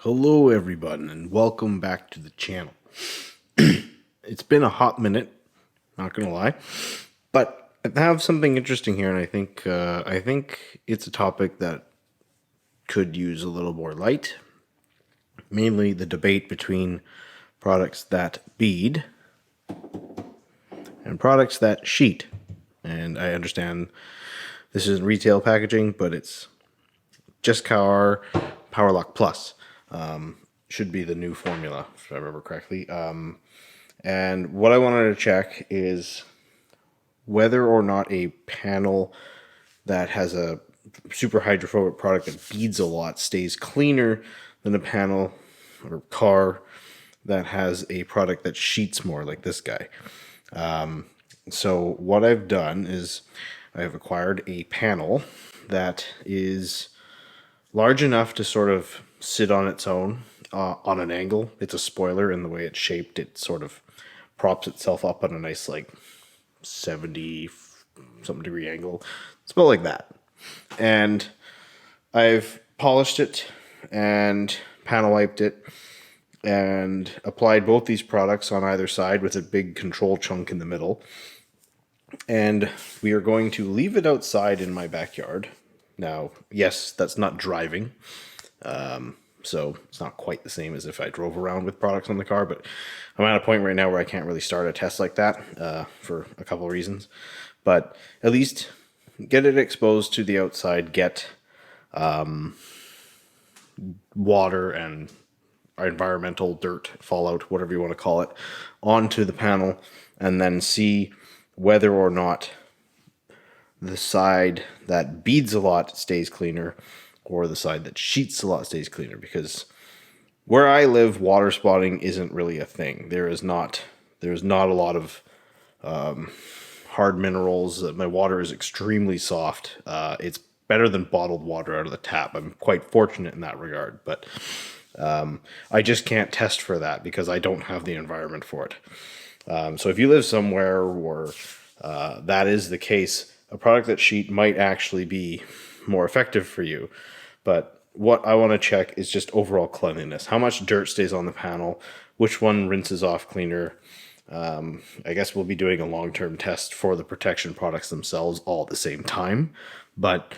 Hello everyone and welcome back to the channel. It's been a hot minute, not gonna lie, but I have something interesting here, and I think it's a topic that could use a little more light. Mainly the debate between products that bead and products that sheet. And I understand this isn't retail packaging, but it's Jescar Powerlock Plus. Should be the new formula, if I remember correctly. And what I wanted to check is whether or not a panel that has a super hydrophobic product that beads a lot stays cleaner than a panel or car that has a product that sheets more, like this guy. So what I've done is I have acquired a panel that is large enough to sort of sit on its own on an angle. It's a spoiler, in the way it's shaped. It sort of props itself up on a nice, like, 70 something degree angle. It's about like that. And I've polished it and panel wiped it and applied both these products on either side with a big control chunk in the middle. And we are going to leave it outside in my backyard. Now, yes, that's not driving. So it's not quite the same as if I drove around with products on the car, but I'm at a point right now where I can't really start a test like that for a couple of reasons. But at least get it exposed to the outside, get water and environmental dirt, fallout, whatever you want to call it, onto the panel, and then see whether or not the side that beads a lot stays cleaner or the side that sheets a lot stays cleaner. Because where I live, water spotting isn't really a thing. There's not a lot of hard minerals. My water is extremely soft. It's better than bottled water out of the tap. I'm quite fortunate in that regard, but I just can't test for that because I don't have the environment for it. So if you live somewhere where that is the case, a product that sheet might actually be more effective for you. But what I want to check is just overall cleanliness. How much dirt stays on the panel? Which one rinses off cleaner? I guess we'll be doing a long-term test for the protection products themselves all at the same time. But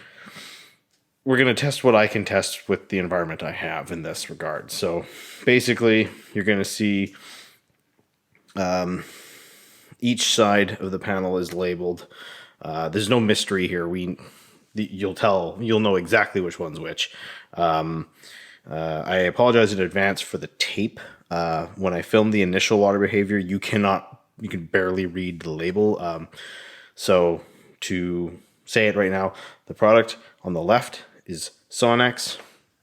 we're going to test what I can test with the environment I have in this regard. So basically, you're going to see each side of the panel is labeled. There's no mystery here. You'll know exactly which one's which. I apologize in advance for the tape. When I filmed the initial water behavior, you can barely read the label. So to say it right now, the product on the left is Sonax.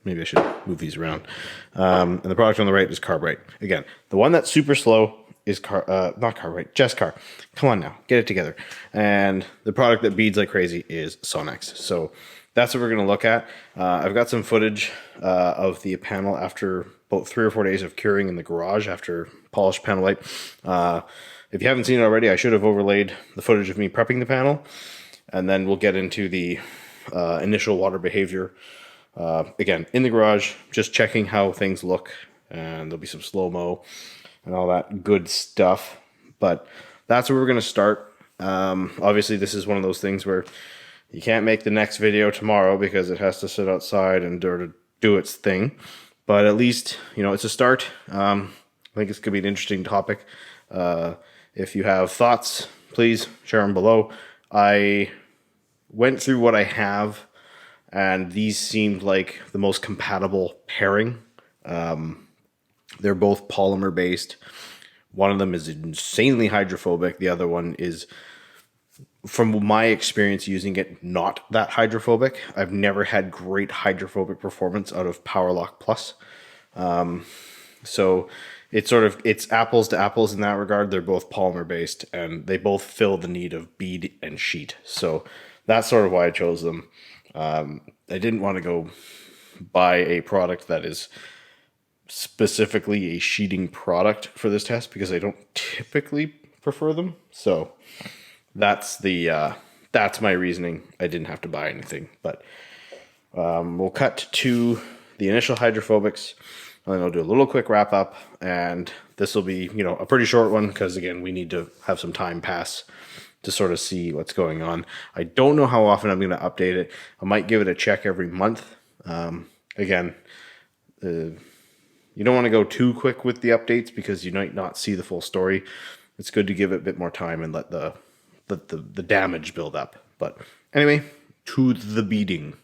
Maybe I should move these around. And the product on the right is Carbrite. Again, the one that's super slow is not Carbrite, Jescar. Come on now, get it together. And the product that beads like crazy is Sonax. So that's what we're going to look at. I've got some footage of the panel after about 3 or 4 days of curing in the garage after polished panel wipe. If you haven't seen it already, I should have overlaid the footage of me prepping the panel, and then we'll get into the initial water behavior. Again, in the garage, just checking how things look, and there'll be some slow-mo and all that good stuff. But that's where we're going to start. Obviously, this is one of those things where you can't make the next video tomorrow because it has to sit outside and do its thing. But at least, it's a start. I think it's going to be an interesting topic. If you have thoughts, please share them below. I went through what I have, and these seemed like the most compatible pairing. They're both polymer based. One of them is insanely hydrophobic. The other one is, from my experience using it, not that hydrophobic. I've never had great hydrophobic performance out of Powerlock Plus. So it's apples to apples in that regard. They're both polymer based, and they both fill the need of bead and sheet. So that's sort of why I chose them. I didn't want to go buy a product that is specifically a sheeting product for this test because I don't typically prefer them. So that's my reasoning. I didn't have to buy anything, but we'll cut to the initial hydrophobics. And then I'll do a little quick wrap up, and this will be, you know, a pretty short one because again, we need to have some time pass to sort of see what's going on. I don't know how often I'm going to update it. I might give it a check every month. Again, you don't want to go too quick with the updates because you might not see the full story. It's good to give it a bit more time and let the damage build up. But anyway, to the beading.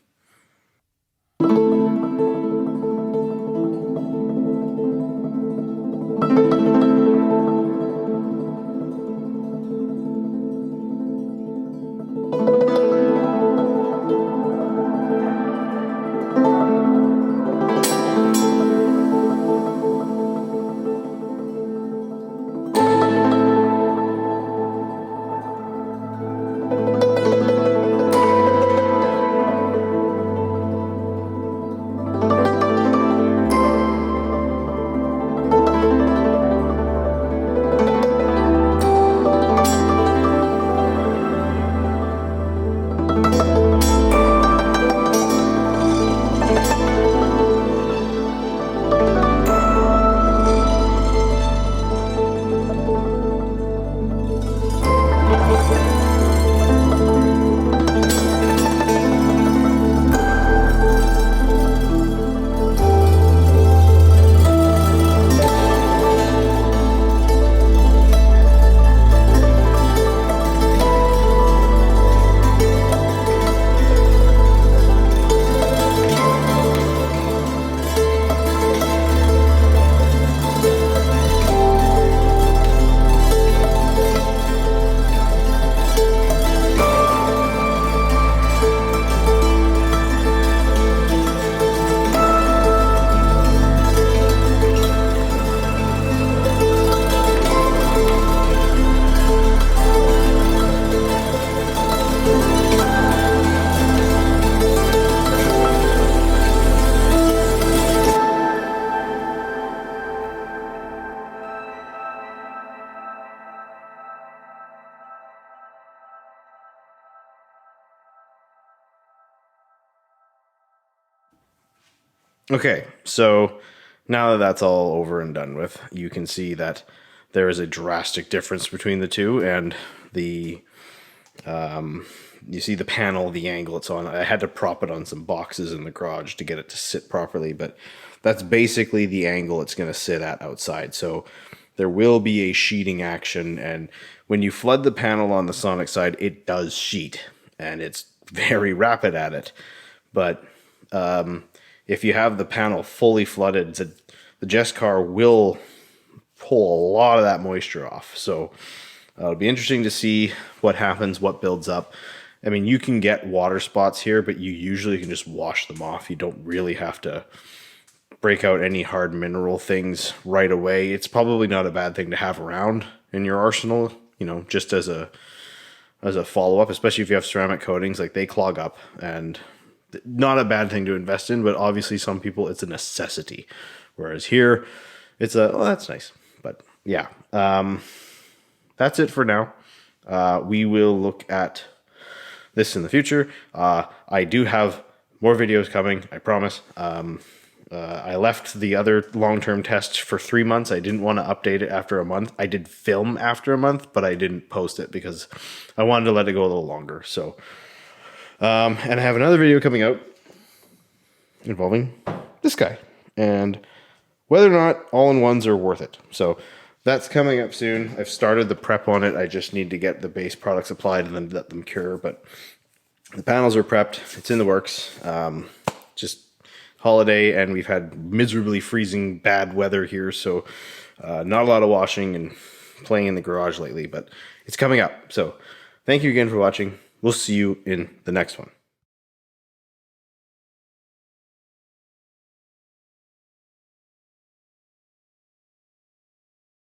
Okay, so now that that's all over and done with, you can see that there is a drastic difference between the two, and the you see the panel, the angle it's on. I had to prop it on some boxes in the garage to get it to sit properly, but that's basically the angle it's going to sit at outside. So there will be a sheeting action, and when you flood the panel on the Sonax side, it does sheet, and it's very rapid at it. But if you have the panel fully flooded, the Jescar will pull a lot of that moisture off. So it'll be interesting to see what happens, what builds up. I mean, you can get water spots here, but you usually can just wash them off. You don't really have to break out any hard mineral things right away. It's probably not a bad thing to have around in your arsenal, you know, just as a follow-up, especially if you have ceramic coatings. Like, they clog up, and not a bad thing to invest in, but obviously some people it's a necessity. Whereas here, it's oh, that's nice. But yeah, that's it for now. We will look at this in the future. I do have more videos coming, I promise. I left the other long-term test for 3 months. I didn't want to update it after a month. I did film after a month, but I didn't post it because I wanted to let it go a little longer. So, and I have another video coming out involving this guy and whether or not all-in-ones are worth it. So that's coming up soon. I've started the prep on it. I just need to get the base products applied and then let them cure. But the panels are prepped. It's in the works. Just holiday, and we've had miserably freezing bad weather here, so not a lot of washing and playing in the garage lately, but it's coming up. So thank you again for watching. We'll see you in the next one.